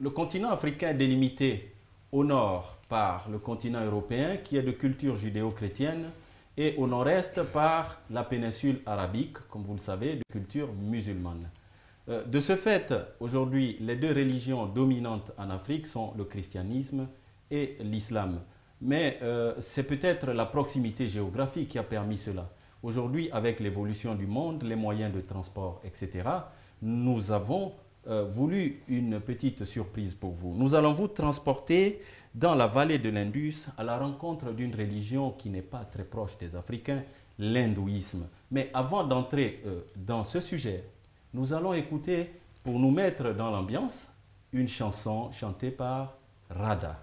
le continent africain est délimité au nord par le continent européen qui est de culture judéo-chrétienne et au nord-est par la péninsule arabique, comme vous le savez, de culture musulmane. De ce fait, aujourd'hui, les deux religions dominantes en Afrique sont le christianisme et l'islam. Mais c'est peut-être la proximité géographique qui a permis cela. Aujourd'hui, avec l'évolution du monde, les moyens de transport, etc., nous avons voulu une petite surprise pour vous. Nous allons vous transporter dans la vallée de l'Indus à la rencontre d'une religion qui n'est pas très proche des Africains, l'hindouisme. Mais avant d'entrer dans ce sujet, nous allons écouter, pour nous mettre dans l'ambiance, une chanson chantée par Radha.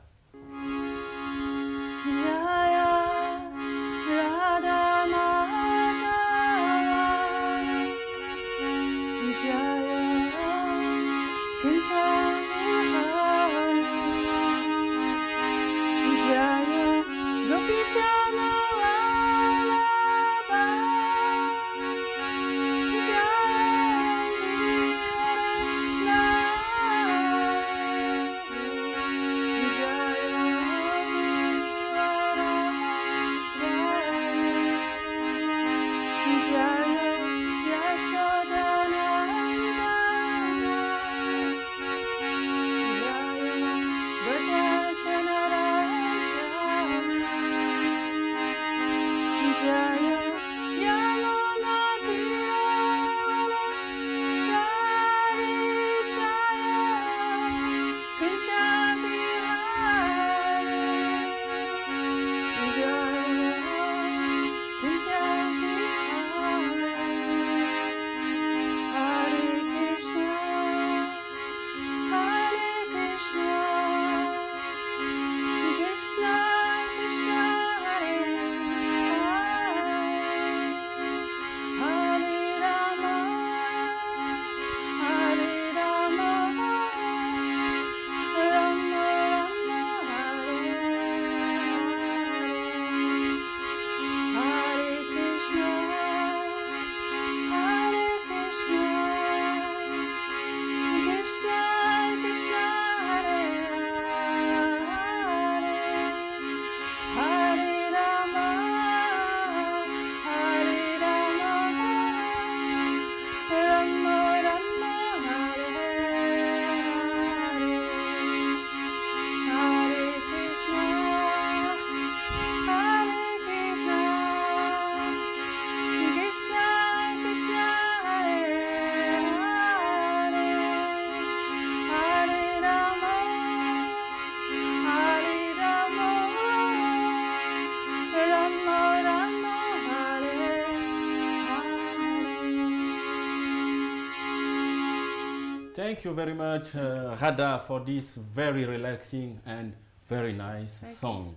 Thank you very much, Radha, for this very relaxing and very nice song.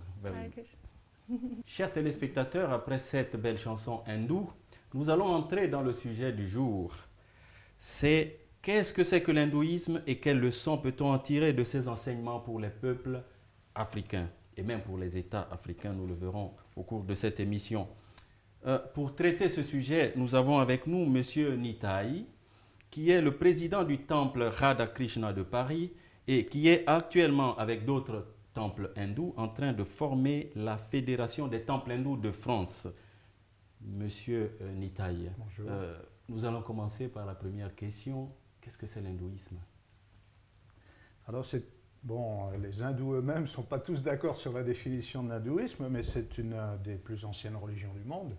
Chers téléspectateurs, après cette belle chanson hindoue, nous allons entrer dans le sujet du jour. C'est qu'est-ce que c'est que l'hindouisme et quelles leçons peut-on en tirer de ses enseignements pour les peuples africains et même pour les États africains, nous le verrons au cours de cette émission. Pour traiter ce sujet, nous avons avec nous M. Nitai, qui est le président du temple Radha Krishna de Paris et qui est actuellement, avec d'autres temples hindous, en train de former la Fédération des temples hindous de France. Monsieur Nitai, bonjour. Nous allons commencer par la première question. Qu'est-ce que c'est l'hindouisme? Alors, bon, les hindous eux-mêmes ne sont pas tous d'accord sur la définition de l'hindouisme, mais c'est une des plus anciennes religions du monde,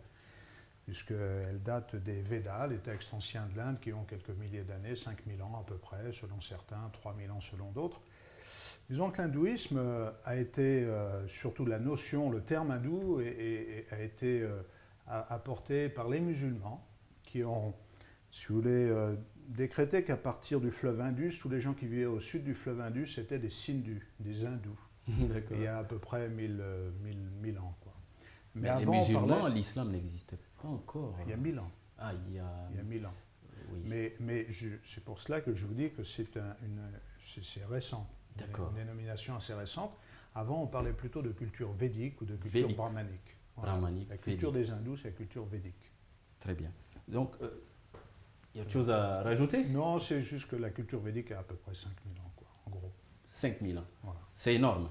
puisqu'elle date des Védas, les textes anciens de l'Inde qui ont quelques milliers d'années, 5000 ans à peu près, selon certains, 3000 ans selon d'autres. Disons que l'hindouisme a été, surtout la notion, le terme hindou a été apporté par les musulmans qui ont, si vous voulez, décrété qu'à partir du fleuve Indus, tous les gens qui vivaient au sud du fleuve Indus étaient des Sindhus, des hindous. Il y a à peu près 1000 ans, quoi. Mais avant, les musulmans, l'islam n'existait pas encore. Il y a 1000 ans. Ah, il y a 1000 ans. Oui. Mais c'est pour cela que je vous dis que c'est récent. D'accord. Une dénomination assez récente. Avant, on parlait plutôt de culture védique ou de culture brahmanique. Voilà. Brahmanique. La culture des hindous, c'est la culture védique. Très bien. Donc, il y a autre chose à rajouter? Non, c'est juste que la culture védique a à peu près 5000 ans, quoi, en gros. 5000 ans. Voilà. C'est énorme.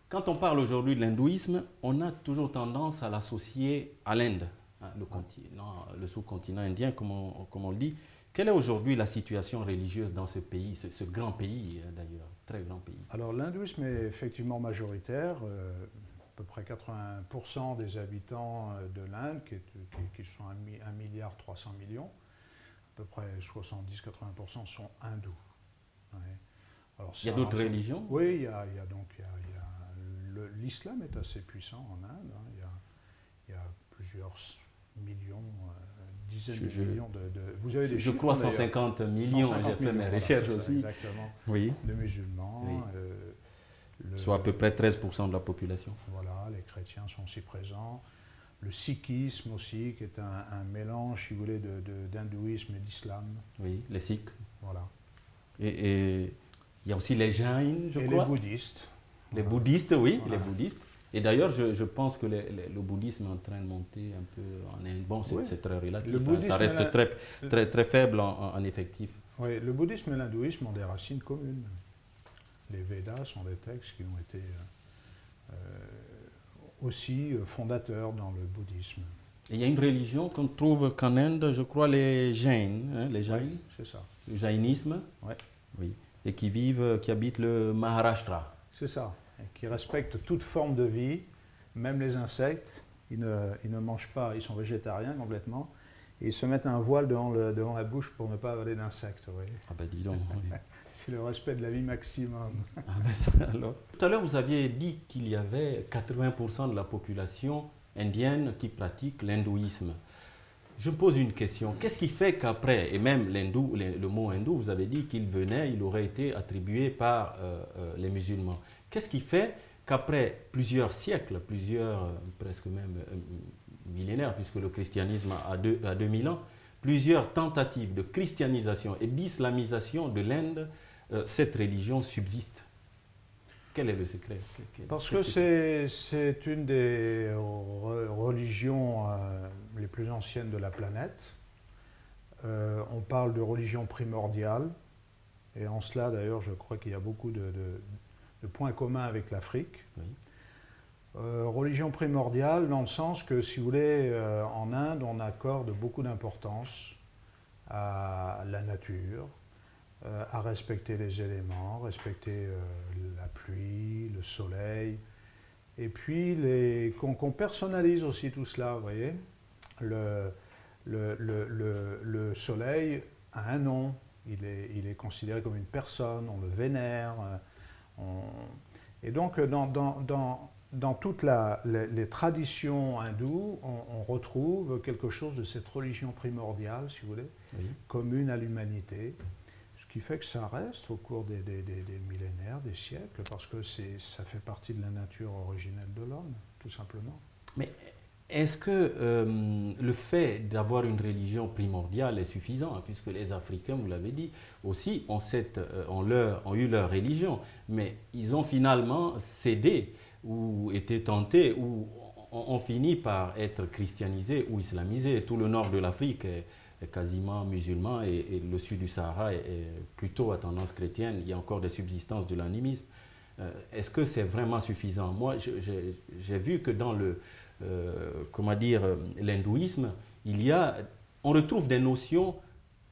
Quand on parle aujourd'hui de l'hindouisme, on a toujours tendance à l'associer à l'Inde, hein, le sous-continent indien, comme on le dit. Quelle est aujourd'hui la situation religieuse dans ce pays, ce grand pays d'ailleurs, très grand pays? Alors l'hindouisme est effectivement majoritaire. À peu près 80% des habitants de l'Inde, qui sont 1,3 milliard, à peu près 70-80% sont hindous. Ouais. Alors, il y a d'autres religions? Oui, l'islam est assez puissant en Inde. Hein. Il y a plusieurs millions, dizaines de millions de... Vous avez des je crois 150 millions, j'ai fait mes recherches aussi. Exactement. Oui. De musulmans. Oui. Soit à peu près 13% de la population. Voilà, les chrétiens sont aussi présents. Le sikhisme aussi, qui est un mélange, si vous voulez, d'hindouisme et d'islam. Oui, les sikhs. Voilà. Et il y a aussi les jains, je crois. Et les bouddhistes. Les bouddhistes, oui, voilà. Les bouddhistes. Et d'ailleurs, je pense que le bouddhisme est en train de monter un peu en Inde. Bon, c'est très relatif, ça reste très faible en effectif. Oui, le bouddhisme et l'hindouisme ont des racines communes. Les Védas sont des textes qui ont été aussi fondateurs dans le bouddhisme. Et il y a une religion qu'on trouve qu'en Inde, je crois, les Jains, hein, les Jains. Oui, c'est ça. Le jainisme. Ouais. Oui. Et qui habitent le Maharashtra. C'est ça. Et qui respectent toute forme de vie, même les insectes. Ils ne mangent pas, ils sont végétariens complètement. Et ils se mettent un voile devant la bouche pour ne pas avaler d'insectes. Ah ben dis donc. Oui. C'est le respect de la vie maximum. Ah ben ça, alors. Tout à l'heure, vous aviez dit qu'il y avait 80% de la population indienne qui pratique l'hindouisme. Je me pose une question. Qu'est-ce qui fait qu'après, et même le mot hindou, vous avez dit il aurait été attribué par les musulmans. Qu'est-ce qui fait qu'après plusieurs siècles, presque même millénaires, puisque le christianisme a 2000 ans, plusieurs tentatives de christianisation et d'islamisation de l'Inde, cette religion subsiste? Quel est le secret? Parce que c'est une des religions les plus anciennes de la planète. On parle de religion primordiale, et en cela d'ailleurs je crois qu'il y a beaucoup de points communs avec l'Afrique. Oui. Religion primordiale dans le sens que, si vous voulez, en Inde on accorde beaucoup d'importance à la nature, à respecter les éléments, respecter la pluie, le soleil, et puis qu'on personnalise aussi tout cela, vous voyez. Le soleil a un nom, il est considéré comme une personne, on le vénère, et donc dans toutes les traditions hindoues, on retrouve quelque chose de cette religion primordiale, si vous voulez, oui, commune à l'humanité. Ce qui fait que ça reste au cours des millénaires, des siècles, parce que ça fait partie de la nature originelle de l'homme, tout simplement. Mais est-ce que le fait d'avoir une religion primordiale est suffisant, hein, puisque les Africains, vous l'avez dit, aussi ont eu leur religion, mais ils ont finalement cédé ou été tentés ou ont fini par être christianisés ou islamisés. Tout le nord de l'Afrique est quasiment musulman et le sud du Sahara est plutôt à tendance chrétienne. Il y a encore des subsistances de l'animisme. Est-ce que c'est vraiment suffisant? Moi, j'ai vu que dans l'hindouisme, on retrouve des notions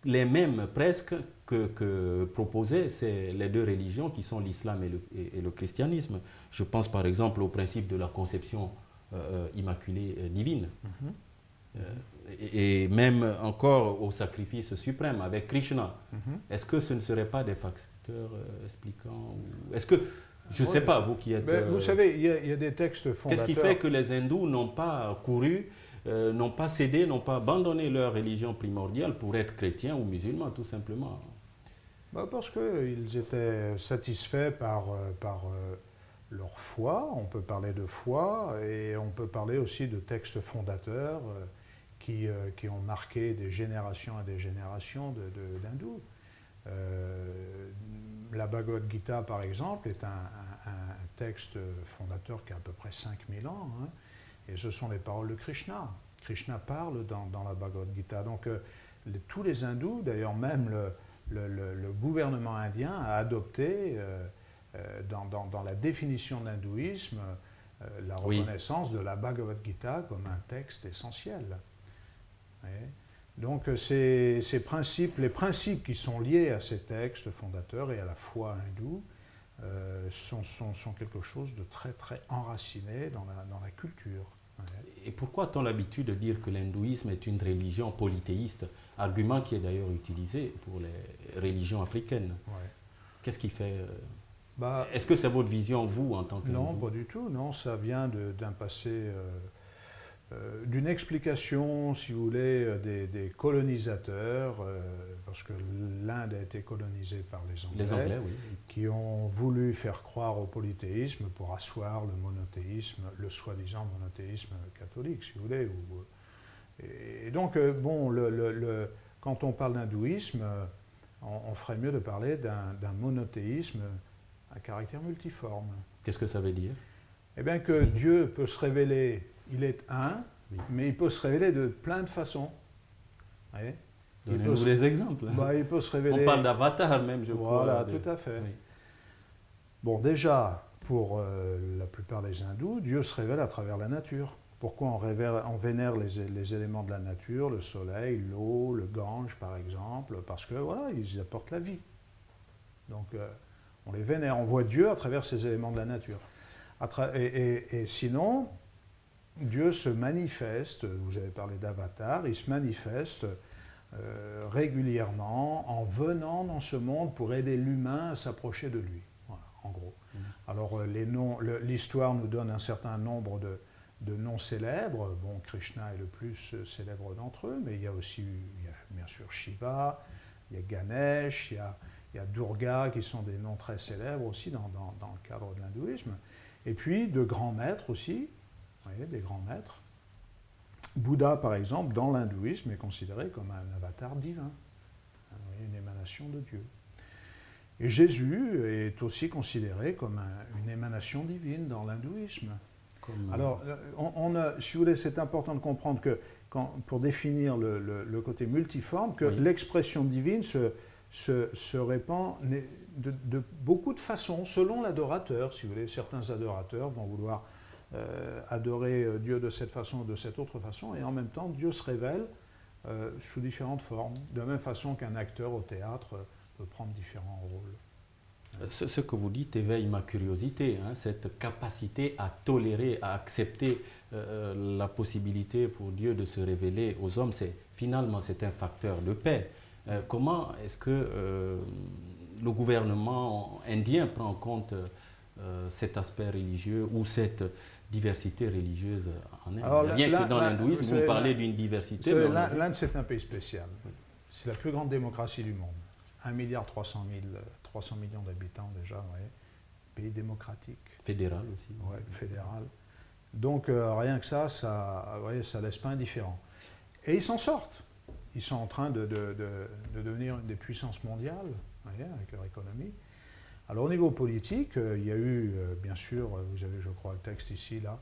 les mêmes presque que proposaient les deux religions qui sont l'islam et le christianisme. Je pense par exemple au principe de la conception immaculée divine. Mm-hmm. Et même encore au sacrifice suprême avec Krishna. Mm-hmm. Est-ce que ce ne serait pas des facteurs expliquants est-ce que, je ne sais pas, vous qui êtes... Vous savez, il y a des textes fondateurs... Qu'est-ce qui fait que les hindous n'ont pas couru, n'ont pas cédé, n'ont pas abandonné leur religion primordiale pour être chrétiens ou musulmans, tout simplement? Parce qu'ils étaient satisfaits par leur foi, on peut parler de foi, et on peut parler aussi de textes fondateurs qui ont marqué des générations et des générations d'hindous. La Bhagavad Gita, par exemple, est un texte fondateur qui a à peu près 5000 ans, hein, et ce sont les paroles de Krishna. Krishna parle dans la Bhagavad Gita. Donc tous les hindous, d'ailleurs même le gouvernement indien a adopté dans la définition de l'hindouisme la reconnaissance de la Bhagavad Gita comme un texte essentiel. Donc les principes qui sont liés à ces textes fondateurs et à la foi hindoue sont quelque chose de très très enraciné dans la culture. Et pourquoi a-t-on l'habitude de dire que l'hindouisme est une religion polythéiste, argument qui est d'ailleurs utilisé pour les religions africaines? Qu'est-ce qui fait est-ce que c'est votre vision, vous, en tant que... Non, pas du tout. Non, ça vient d'un passé, d'une explication, si vous voulez, des colonisateurs, parce que l'Inde a été colonisée par les Anglais, oui. qui ont voulu faire croire au polythéisme pour asseoir le monothéisme, le soi-disant monothéisme catholique, si vous voulez. Et donc, bon, quand on parle d'hindouisme, on ferait mieux de parler d'un monothéisme à caractère multiforme. Qu'est-ce que ça veut dire? Eh bien que Dieu peut se révéler, il est un, mais il peut se révéler de plein de façons. Donnez-nous des exemples. Il peut se révéler... On parle d'avatar même, je crois. Voilà, tout à fait. Oui. Bon, déjà, pour la plupart des hindous, Dieu se révèle à travers la nature. Pourquoi on vénère les éléments de la nature, le soleil, l'eau, le Gange, par exemple? Parce que, voilà, ils apportent la vie. Donc, on les vénère, on voit Dieu à travers ces éléments de la nature. Et sinon, Dieu se manifeste, vous avez parlé d'avatar, il se manifeste régulièrement en venant dans ce monde pour aider l'humain à s'approcher de lui, voilà, en gros. Alors l'histoire nous donne un certain nombre de noms célèbres. Bon, Krishna est le plus célèbre d'entre eux, mais il y a bien sûr Shiva, il y a Ganesh, il y a Durga, qui sont des noms très célèbres aussi dans le cadre de l'hindouisme. Et puis de grands maîtres aussi, vous voyez, des grands maîtres. Bouddha, par exemple, dans l'hindouisme, est considéré comme un avatar divin, une émanation de Dieu. Et Jésus est aussi considéré comme une émanation divine dans l'hindouisme. Alors, si vous voulez, c'est important de comprendre que, pour définir le côté multiforme, que l'expression divine se répand de beaucoup de façons, selon l'adorateur. Si vous voulez, certains adorateurs vont vouloir adorer Dieu de cette façon ou de cette autre façon, et en même temps, Dieu se révèle sous différentes formes, de la même façon qu'un acteur au théâtre peut prendre différents rôles. Ce que vous dites éveille ma curiosité, cette capacité à tolérer, à accepter la possibilité pour Dieu de se révéler aux hommes, finalement c'est un facteur de paix. Comment est-ce que le gouvernement indien prend en compte cet aspect religieux ou cette diversité religieuse en Inde? Alors, Bien que dans l'hindouisme, vous parlez d'une diversité. L'Inde, c'est un pays spécial. Oui. C'est la plus grande démocratie du monde. 1,3 milliard 300 millions d'habitants déjà, ouais. Pays démocratique. Fédéral aussi. Oui, fédéral. Donc rien que ça ne laisse pas indifférent. Et ils s'en sortent. Ils sont en train de devenir une des puissances mondiales, voyez, avec leur économie. Alors au niveau politique, il y a eu, bien sûr, vous avez je crois le texte ici, là,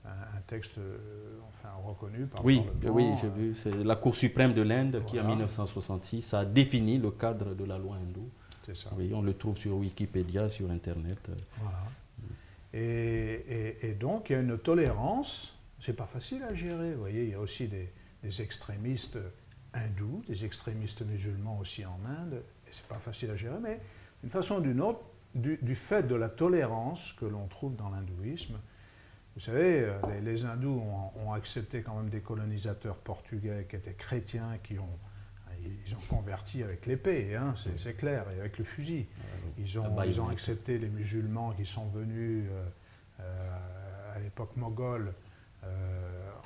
un texte reconnu par le Parlement. Oui, j'ai vu. C'est la Cour suprême de l'Inde qui, en 1966, a défini le cadre de la loi hindoue. C'est ça. Oui, on le trouve sur Wikipédia, sur Internet. Voilà. Et donc, il y a une tolérance. C'est pas facile à gérer. Vous voyez, il y a aussi des extrémistes hindous, des extrémistes musulmans aussi en Inde. Et c'est pas facile à gérer, mais d'une façon ou d'une autre, du fait de la tolérance que l'on trouve dans l'hindouisme, vous savez, les hindous ont accepté quand même des colonisateurs portugais qui étaient chrétiens, ils ont converti avec l'épée, c'est clair, et avec le fusil. Ils ont accepté les musulmans qui sont venus à l'époque moghole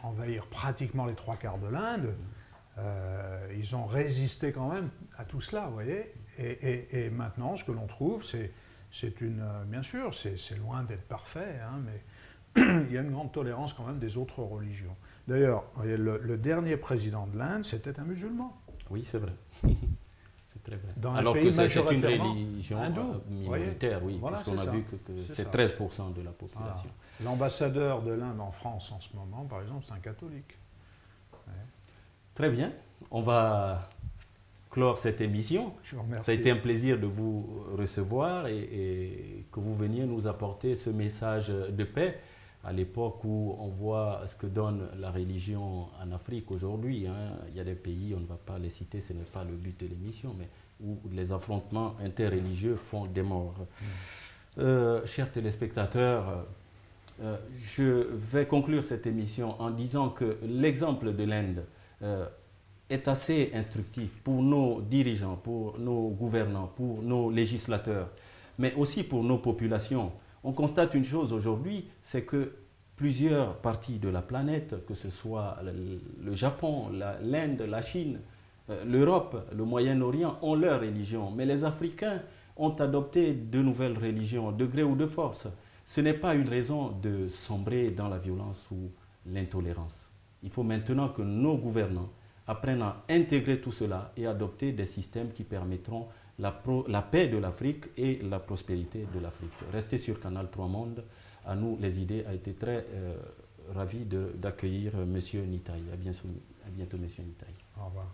envahir pratiquement les 3/4 de l'Inde. Ils ont résisté quand même à tout cela, vous voyez. Et maintenant, ce que l'on trouve, bien sûr, c'est loin d'être parfait, mais il y a une grande tolérance quand même des autres religions. D'ailleurs, le dernier président de l'Inde, c'était un musulman. Oui, c'est vrai. C'est très vrai. Alors que c'est une religion minoritaire, oui, voilà, puisqu'on a vu que c'est 13% de la population. Voilà. L'ambassadeur de l'Inde en France en ce moment, par exemple, c'est un catholique. Ouais. Très bien. On va clore cette émission. Je vous remercie. Ça a été un plaisir de vous recevoir et que vous veniez nous apporter ce message de paix à l'époque où on voit ce que donne la religion en Afrique aujourd'hui. Hein. Il y a des pays, on ne va pas les citer, ce n'est pas le but de l'émission, mais où les affrontements interreligieux font des morts. Chers téléspectateurs, je vais conclure cette émission en disant que l'exemple de l'Inde est assez instructif pour nos dirigeants, pour nos gouvernants, pour nos législateurs, mais aussi pour nos populations. On constate une chose aujourd'hui, c'est que plusieurs parties de la planète, que ce soit le Japon, l'Inde, la Chine, l'Europe, le Moyen-Orient, ont leur religion. Mais les Africains ont adopté de nouvelles religions, de gré ou de force. Ce n'est pas une raison de sombrer dans la violence ou l'intolérance. Il faut maintenant que nos gouvernants apprennent à intégrer tout cela et adopter des systèmes qui permettront la paix de l'Afrique et la prospérité de l'Afrique. Restez sur Canal 3 Monde. À nous, les idées, a été très ravi d'accueillir M. Nitaï. À bientôt, M. Nitaï. Au revoir.